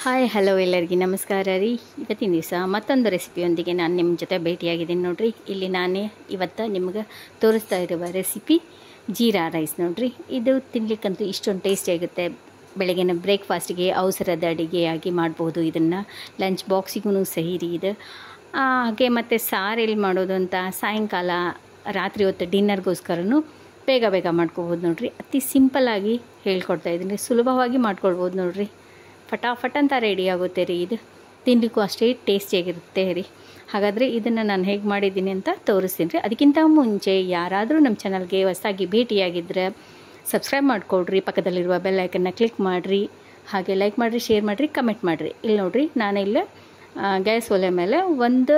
Hi hello ಎಲ್ಲರಿಗೆ ನಮಸ್ಕಾರ ರೀ. ಇವತ್ತಿನ ದಿವಸ ಮತ್ತೊಂದು ರೆಸಿಪಿಯೊಂದಿಗೆ ನಾನು ನಿಮ್ಮ ಜೊತೆ ಭೇಟಿಯಾಗಿದ್ದೀನಿ ನೋಡಿರಿ. ಇಲ್ಲಿ ನಾನೇ ಇವತ್ತು ನಿಮಗೆ ತೋರಿಸ್ತಾ ಇರುವ ರೆಸಿಪಿ ಜೀರಾ ರೈಸ್ ನೋಡಿರಿ. ಇದು ತಿನ್ನಲಿಕ್ಕಂತೂ ಇಷ್ಟೊಂದು ಟೇಸ್ಟಿಯಾಗುತ್ತೆ. ಬೆಳಗಿನ ಬ್ರೇಕ್ಫಾಸ್ಟಿಗೆ ಅವಸರದ ಅಡುಗೆಯಾಗಿ ಮಾಡ್ಬೋದು. ಇದನ್ನು ಲಂಚ್ ಬಾಕ್ಸಿಗೂ ಸಹಿ ರೀ ಇದು. ಹಾಗೆ ಮತ್ತು ಸಾರು ಎಲ್ಲಿ ಮಾಡೋದು ಅಂತ ಸಾಯಂಕಾಲ ರಾತ್ರಿ ಹೊತ್ತು ಡಿನ್ನರ್ಗೋಸ್ಕರನೂ ಬೇಗ ಬೇಗ ಮಾಡ್ಕೋಬೋದು ನೋಡಿರಿ. ಅತಿ ಸಿಂಪಲ್ಲಾಗಿ ಹೇಳ್ಕೊಡ್ತಾ ಇದ್ದೀನಿ, ಸುಲಭವಾಗಿ ಮಾಡ್ಕೊಳ್ಬೋದು ನೋಡಿರಿ. ಫಟಾಫಟ್ ಅಂತ ರೆಡಿ ಆಗುತ್ತೆ ರೀ. ಇದು ತಿನ್ನಲಿಕ್ಕೂ ಅಷ್ಟೇ ಟೇಸ್ಟಿಯಾಗಿರುತ್ತೆ ರೀ. ಹಾಗಾದರೆ ಇದನ್ನು ನಾನು ಹೇಗೆ ಮಾಡಿದ್ದೀನಿ ಅಂತ ತೋರಿಸ್ತೀನಿ ರೀ. ಅದಕ್ಕಿಂತ ಮುಂಚೆ ಯಾರಾದರೂ ನಮ್ಮ ಚಾನಲ್ಗೆ ಹೊಸದಾಗಿ ಭೇಟಿಯಾಗಿದ್ದರೆ ಸಬ್ಸ್ಕ್ರೈಬ್ ಮಾಡಿಕೊಡ್ರಿ, ಪಕ್ಕದಲ್ಲಿರುವ ಬೆಲ್ ಐಕನ್ನ ಕ್ಲಿಕ್ ಮಾಡಿರಿ, ಹಾಗೆ ಲೈಕ್ ಮಾಡಿರಿ, ಶೇರ್ ಮಾಡಿರಿ, ಕಮೆಂಟ್ ಮಾಡಿರಿ. ಇಲ್ಲಿ ನೋಡಿರಿ, ನಾನಿಲ್ಲಿ ಗ್ಯಾಸ್ ಒಲೆ ಮೇಲೆ ಒಂದು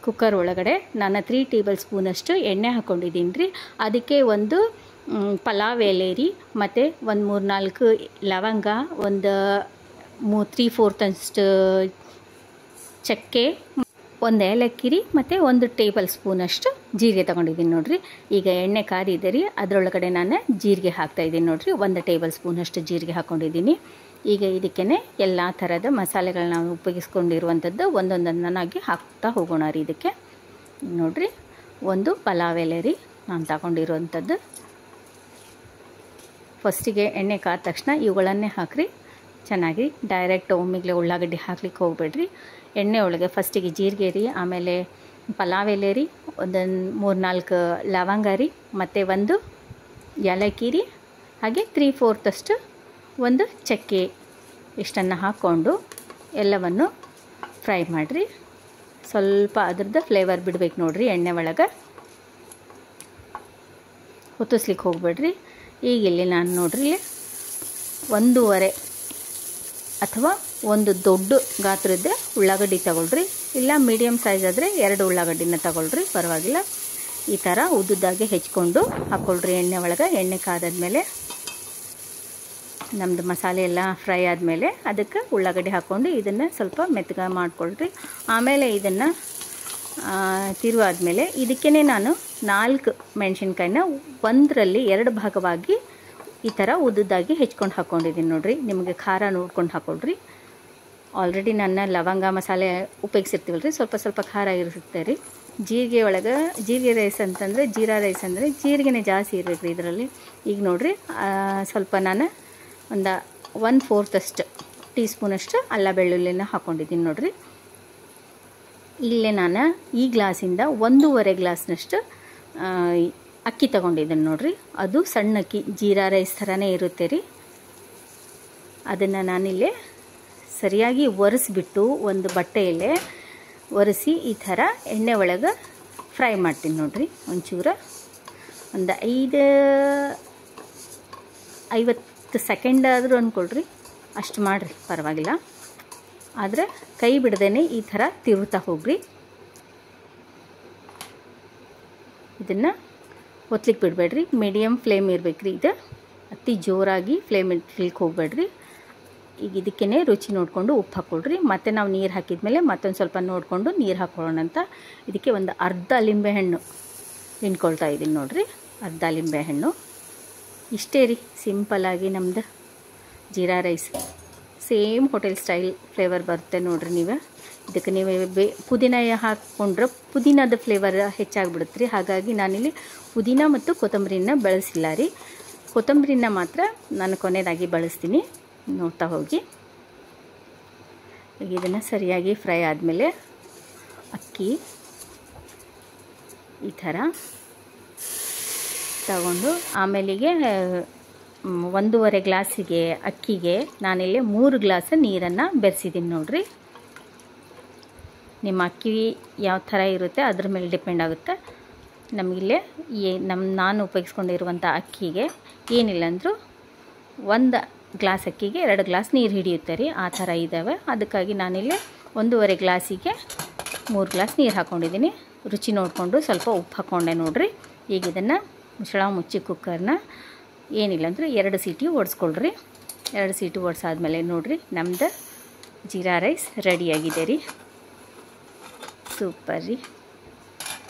ಕುಕ್ಕರ್ ಒಳಗಡೆ ನಾನು 3 ಟೇಬಲ್ ಸ್ಪೂನಷ್ಟು ಎಣ್ಣೆ ಹಾಕ್ಕೊಂಡಿದ್ದೀನಿ ರೀ. ಅದಕ್ಕೆ ಒಂದು ಪಲಾವ್ ಎಲೆ ರೀ, ಮತ್ತು ಒಂದು 3-4 ಲವಂಗ, ಒಂದು 3/4 ಚಕ್ಕೆ, ಒಂದು ಏಲಕ್ಕಿ ರೀ, ಮತ್ತು 1 ಟೇಬಲ್ ಸ್ಪೂನಷ್ಟು ಜೀರಿಗೆ ತೊಗೊಂಡಿದ್ದೀನಿ ನೋಡಿರಿ. ಈಗ ಎಣ್ಣೆ ಕಾದಿದೆ ರೀ, ಅದರೊಳಗಡೆ ನಾನು ಜೀರಿಗೆ ಹಾಕ್ತಾಯಿದ್ದೀನಿ ನೋಡಿರಿ. 1 ಟೇಬಲ್ ಸ್ಪೂನಷ್ಟು ಜೀರಿಗೆ ಹಾಕ್ಕೊಂಡಿದ್ದೀನಿ. ಈಗ ಇದಕ್ಕೇ ಎಲ್ಲ ಥರದ ಮಸಾಲೆಗಳನ್ನ ನಾವು ಉಪಯೋಗಿಸ್ಕೊಂಡಿರುವಂಥದ್ದು ಒಂದೊಂದನ್ನಾಗಿ ಹಾಕ್ತಾ ಹೋಗೋಣ ರೀ. ಇದಕ್ಕೆ ನೋಡಿರಿ, ಒಂದು ಪಲಾವ್ ಎಲೆ ರೀ ನಾನು ತಗೊಂಡಿರುವಂಥದ್ದು. ಫಸ್ಟಿಗೆ ಎಣ್ಣೆ ಕಾದ ತಕ್ಷಣ ಇವುಗಳನ್ನೇ ಹಾಕಿರಿ ಚೆನ್ನಾಗಿ. ಡೈರೆಕ್ಟ್ ಒಮ್ಮಿಗ್ಲೆ ಉಳ್ಳಾಗಡ್ಡಿ ಹಾಕ್ಲಿಕ್ಕೆ ಹೋಗಬೇಡ್ರಿ. ಎಣ್ಣೆ ಒಳಗೆ ಫಸ್ಟಿಗೆ ಜೀರಿಗೆ ರೀ, ಆಮೇಲೆ ಪಲಾವ್ ಎಲೆ ರೀ, ಒಂದು 3-4 ಲವಂಗ ರೀ, ಮತ್ತು 1 ಏಲಕ್ಕಿ ರೀ, ಹಾಗೆ 3/4 ಒಂದು ಚಕ್ಕೆ, ಇಷ್ಟನ್ನು ಹಾಕ್ಕೊಂಡು ಎಲ್ಲವನ್ನು ಫ್ರೈ ಮಾಡಿರಿ. ಸ್ವಲ್ಪ ಅದ್ರದ್ದು ಫ್ಲೇವರ್ ಬಿಡಬೇಕು ನೋಡಿರಿ ಎಣ್ಣೆ ಒಳಗೆ, ಹೊತ್ತಿಸ್ಲಿಕ್ಕೆ ಹೋಗಬೇಡ್ರಿ. ಈಗ ಇಲ್ಲಿ ನಾನು ನೋಡ್ರಿ 1.5 ಅಥವಾ ಒಂದು ದೊಡ್ಡ ಗಾತ್ರದ ಉಳ್ಳಾಗಡ್ಡಿ ತಗೊಳ್ರಿ, ಇಲ್ಲ ಮೀಡಿಯಮ್ ಸೈಜ್ ಆದರೆ 2 ಉಳ್ಳಾಗಡ್ಡಿನ ತಗೊಳ್ರಿ, ಪರವಾಗಿಲ್ಲ. ಈ ಥರ ಉದ್ದುದಾಗೆ ಹೆಚ್ಕೊಂಡು ಹಾಕ್ಕೊಳ್ರಿ ಎಣ್ಣೆ ಒಳಗೆ. ಎಣ್ಣೆ ಕಾದಾದ್ಮೇಲೆ ನಮ್ಮದು ಮಸಾಲೆ ಎಲ್ಲ ಫ್ರೈ ಆದಮೇಲೆ ಅದಕ್ಕೆ ಉಳ್ಳಾಗಡ್ಡಿ ಹಾಕ್ಕೊಂಡು ಇದನ್ನು ಸ್ವಲ್ಪ ಮೆತ್ತಗೆ ಮಾಡ್ಕೊಳ್ರಿ. ಆಮೇಲೆ ಇದನ್ನು ತಿರುವಾದ್ಮೇಲೆ ಇದಕ್ಕೇ ನಾನು 4 ಮೆಣಸಿನ್ಕಾಯಿನ 1ರಲ್ಲಿ 2 ಭಾಗವಾಗಿ ಈ ಥರ ಉದ್ದುದಾಗಿ ಹೆಚ್ಕೊಂಡು ಹಾಕ್ಕೊಂಡಿದ್ದೀನಿ ನೋಡಿರಿ. ನಿಮಗೆ ಖಾರ ನೋಡ್ಕೊಂಡು ಹಾಕ್ಕೊಳ್ರಿ. ಆಲ್ರೆಡಿ ನನ್ನ ಲವಂಗ ಮಸಾಲೆ ಉಪಯೋಗಿಸಿರ್ತೀವಲ್ಲ ರೀ, ಸ್ವಲ್ಪ ಸ್ವಲ್ಪ ಖಾರ ಇರುತ್ತೆ ರೀ. ಜೀರಿಗೆ ಒಳಗೆ ಜೀರಿಗೆ ರೈಸ್ ಅಂತಂದರೆ, ಜೀರಾ ರೈಸ್ ಅಂದರೆ ಜೀರಿಗೆನೇ ಜಾಸ್ತಿ ಇರಬೇಕು ರೀ ಇದರಲ್ಲಿ. ಈಗ ನೋಡಿರಿ, ಸ್ವಲ್ಪ ನಾನು ಒಂದು 1/4 ಟೀ ಸ್ಪೂನಷ್ಟು ಅಲ್ಲ ಬೆಳ್ಳುಳ್ಳಿನ ಹಾಕ್ಕೊಂಡಿದ್ದೀನಿ ನೋಡಿರಿ. ಇಲ್ಲೇ ನಾನು ಈ ಗ್ಲಾಸಿಂದ 1.5 ಗ್ಲಾಸ್ನಷ್ಟು ಅಕ್ಕಿ ತೊಗೊಂಡಿದ್ದೀನಿ ನೋಡಿರಿ. ಅದು ಸಣ್ಣ ಅಕ್ಕಿ, ಜೀರಾ ರೈಸ್ ಥರನೇ ಇರುತ್ತೆ ರೀ. ಅದನ್ನು ನಾನಿಲ್ಲೇ ಸರಿಯಾಗಿ ಒರೆಸ್ಬಿಟ್ಟು ಒಂದು ಬಟ್ಟೆಯಲ್ಲೇ ಒರೆಸಿ ಈ ಥರ ಎಣ್ಣೆ ಒಳಗೆ ಫ್ರೈ ಮಾಡ್ತೀನಿ ನೋಡಿರಿ. ಒಂಚೂರು ಒಂದು 50 ಸೆಕೆಂಡ್ ಆದರೂ ಅಂದ್ಕೊಳ್ರಿ, ಅಷ್ಟು ಮಾಡಿರಿ, ಪರವಾಗಿಲ್ಲ. ಆದರೆ ಕೈ ಬಿಡದೇ ಈ ಥರ ತಿರುತ್ತಾ ಹೋಗ್ರಿ. ಇದನ್ನು ಒತ್ಲಿಕ್ಕೆ ಬಿಡಬೇಡ್ರಿ, ಮೀಡಿಯಮ್ ಫ್ಲೇಮ್ ಇರಬೇಕು ರೀ. ಇದು ಅತಿ ಜೋರಾಗಿ ಫ್ಲೇಮ್ ಇಟ್ಲಿಕ್ಕೆ ಹೋಗಬೇಡ್ರಿ. ಈಗ ಇದಕ್ಕೇ ರುಚಿ ನೋಡಿಕೊಂಡು ಉಪ್ಪು ಹಾಕ್ಕೊಳ್ರಿ. ಮತ್ತು ನಾವು ನೀರು ಹಾಕಿದ್ಮೇಲೆ ಮತ್ತೊಂದು ಸ್ವಲ್ಪ ನೋಡಿಕೊಂಡು ನೀರು ಹಾಕ್ಕೊಳ್ಳೋಣ ಅಂತ ಇದಕ್ಕೆ ಒಂದು ಅರ್ಧ ಲಿಂಬೆಹಣ್ಣು ಹಿಂಡ್ಕೊಳ್ತಾ ಇದ್ದೀನಿ ನೋಡಿರಿ. ಅರ್ಧ ಲಿಂಬೆಹಣ್ಣು. ಇಷ್ಟೇ ರೀ, ಸಿಂಪಲ್ಲಾಗಿ ನಮ್ಮದು jeera rice. Same hotel style flavour ಬರುತ್ತೆ ನೋಡಿರಿ. ಇದಕ್ಕೆ ನೀವು ಪುದೀನ ಹಾಕ್ಕೊಂಡ್ರೆ ಪುದೀನದ ಫ್ಲೇವರ್ ಹೆಚ್ಚಾಗಿಬಿಡುತ್ತೆ ರೀ. ಹಾಗಾಗಿ ನಾನಿಲ್ಲಿ ಪುದೀನ ಮತ್ತು ಕೊತ್ತಂಬರಿನ ಬಳಸಿಲ್ಲ ರೀ. ಕೊತ್ತಂಬರಿನ ಮಾತ್ರ ನಾನು ಕೊನೆಯದಾಗಿ ಬಳಸ್ತೀನಿ, ನೋಡ್ತಾ ಹೋಗಿ. ಈಗ ಇದನ್ನು ಸರಿಯಾಗಿ ಫ್ರೈ ಆದಮೇಲೆ ಅಕ್ಕಿ ಈ ಥರ ತಗೊಂಡು, ಆಮೇಲಿಗೆ 1.5 ಗ್ಲಾಸಿಗೆ ಅಕ್ಕಿಗೆ ನಾನಿಲ್ಲಿ 3 ಗ್ಲಾಸ್ ನೀರನ್ನು ಬೆರೆಸಿದ್ದೀನಿ ನೋಡಿರಿ. ನಿಮ್ಮ ಅಕ್ಕಿ ಯಾವ ಥರ ಇರುತ್ತೆ ಅದ್ರ ಮೇಲೆ ಡಿಪೆಂಡ್ ಆಗುತ್ತೆ. ನಮಗಿಲ್ಲೇ ನಾನು ಉಪಯೋಗಿಸ್ಕೊಂಡಿರುವಂಥ ಅಕ್ಕಿಗೆ ಏನಿಲ್ಲ ಅಂದರೂ 1 ಗ್ಲಾಸ್ ಅಕ್ಕಿಗೆ 2 ಗ್ಲಾಸ್ ನೀರು ಹಿಡಿಯುತ್ತೆ ರೀ, ಆ ಥರ ಇದ್ದಾವೆ. ಅದಕ್ಕಾಗಿ ನಾನಿಲ್ಲಿ 1.5 ಗ್ಲಾಸಿಗೆ 3 ಗ್ಲಾಸ್ ನೀರು ಹಾಕ್ಕೊಂಡಿದ್ದೀನಿ. ರುಚಿ ನೋಡಿಕೊಂಡು ಸ್ವಲ್ಪ ಉಪ್ಪು ಹಾಕ್ಕೊಂಡೆ ನೋಡಿರಿ. ಈಗ ಇದನ್ನು ಮುಚ್ಚಳ ಮುಚ್ಚಿ ಕುಕ್ಕರ್ನ ಏನಿಲ್ಲ ಅಂದರೆ 2 ಸೀಟಿ ಓಡಿಸ್ಕೊಳ್ರಿ. 2 ಸೀಟಿ ಓಡಿಸಾದ್ಮೇಲೆ ನೋಡಿರಿ, ನಮ್ಮದು ಜೀರಾ ರೈಸ್ ರೆಡಿಯಾಗಿದೆ ರೀ. ಸೂಪರ್ ರೀ,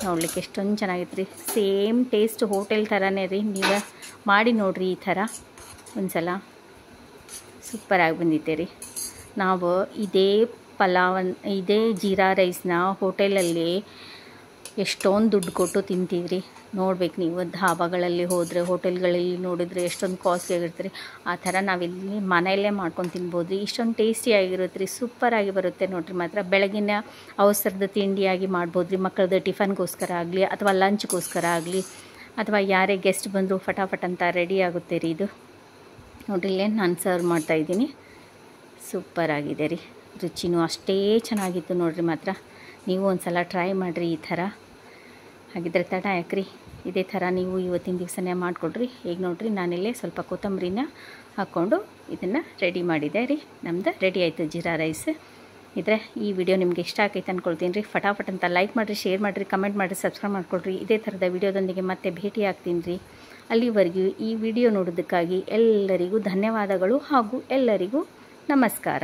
ನೋಡಲಿಕ್ಕೆ ಎಷ್ಟೊಂದು ಚೆನ್ನಾಗಿತ್ತು ರೀ. ಸೇಮ್ ಟೇಸ್ಟ್ ಹೋಟೆಲ್ ಥರನೇ ರೀ. ನೀವು ಮಾಡಿ ನೋಡಿರಿ ಈ ಥರ ಒಂದು ಸಲ. ಸೂಪರಾಗಿ ಬಂದಿದೆ ರೀ. ನಾವು ಇದೇ ಜೀರಾ ರೈಸ್ನ ಹೋಟೆಲಲ್ಲಿ ಎಷ್ಟೊಂದು ದುಡ್ಡು ಕೊಟ್ಟು ತಿಂತೀವ್ರಿ. ನೋಡ್ಬೇಕು ನೀವು, ಧಾಬಾಗಳಲ್ಲಿ ಹೋದರೆ, ಹೋಟೆಲ್ಗಳಲ್ಲಿ ನೋಡಿದ್ರೆ ಎಷ್ಟೊಂದು ಕಾಸ್ಟ್ಲಿ ಆಗಿರ್ತೀರಿ. ಆ ಥರ ನಾವಿಲ್ಲಿ ಮನೆಯಲ್ಲೇ ಮಾಡ್ಕೊಂಡು ತಿನ್ಬೋದು. ಇಷ್ಟೊಂದು ಟೇಸ್ಟಿಯಾಗಿರುತ್ತೆ ರೀ, ಸೂಪರಾಗಿ ಬರುತ್ತೆ ನೋಡಿರಿ. ಮಾತ್ರ ಬೆಳಗಿನ ಅವಸರದ ತಿಂಡಿಯಾಗಿ ಮಾಡ್ಬೋದು ರೀ, ಮಕ್ಕಳದ್ದು ಟಿಫನ್ಗೋಸ್ಕರ ಆಗಲಿ ಅಥವಾ ಲಂಚ್ಗೋಸ್ಕರ ಆಗಲಿ, ಅಥವಾ ಯಾರೇ ಗೆಸ್ಟ್ ಬಂದರೂ ಫಟಾಫಟ್ ಅಂತ ರೆಡಿ ಆಗುತ್ತೆ ರೀ ಇದು. ನೋಡಿರಿ, ಇಲ್ಲೇ ನಾನು ಸರ್ವ್ ಮಾಡ್ತಾಯಿದ್ದೀನಿ. ಸೂಪರಾಗಿದೆ ರೀ, ರುಚಿನೂ ಅಷ್ಟೇ ಚೆನ್ನಾಗಿತ್ತು ನೋಡಿರಿ. ಮಾತ್ರ ನೀವು ಒಂದು ಸಲ ಟ್ರೈ ಮಾಡಿರಿ ಈ ಥರ. ಹಾಗಿದ್ರೆ ತಡ ಯಾಕ್ರಿ, ಇದೇ ಥರ ನೀವು ಇವತ್ತಿನ ದಿವಸನೇ ಮಾಡಿಕೊಡ್ರಿ. ಈಗ ನೋಡಿರಿ, ನಾನಿಲ್ಲೇ ಸ್ವಲ್ಪ ಕೊತ್ತಂಬರಿನ ಹಾಕ್ಕೊಂಡು ಇದನ್ನು ರೆಡಿ ಮಾಡಿದೆ ರೀ. ನಮ್ದು ರೆಡಿ ಆಯಿತು ಜೀರಾ ರೈಸ್. ಇದ್ರೆ ಈ ವಿಡಿಯೋ ನಿಮಗೆ ಇಷ್ಟ ಆಗೈತೆ ಅಂದ್ಕೊಳ್ತೀನಿ ರೀ. ಫಟಾಫಟ್ ಅಂತ ಲೈಕ್ ಮಾಡಿರಿ, ಶೇರ್ ಮಾಡಿರಿ, ಕಮೆಂಟ್ ಮಾಡಿರಿ, ಸಬ್ಸ್ಕ್ರೈಬ್ ಮಾಡಿಕೊಡ್ರಿ. ಇದೇ ಥರದ ವಿಡಿಯೋದೊಂದಿಗೆ ಮತ್ತೆ ಭೇಟಿ ಆಗ್ತೀನಿ ರೀ. ಅಲ್ಲಿವರೆಗೂ ಈ ವಿಡಿಯೋ ನೋಡೋದಕ್ಕಾಗಿ ಎಲ್ಲರಿಗೂ ಧನ್ಯವಾದಗಳು ಹಾಗೂ ಎಲ್ಲರಿಗೂ ನಮಸ್ಕಾರ.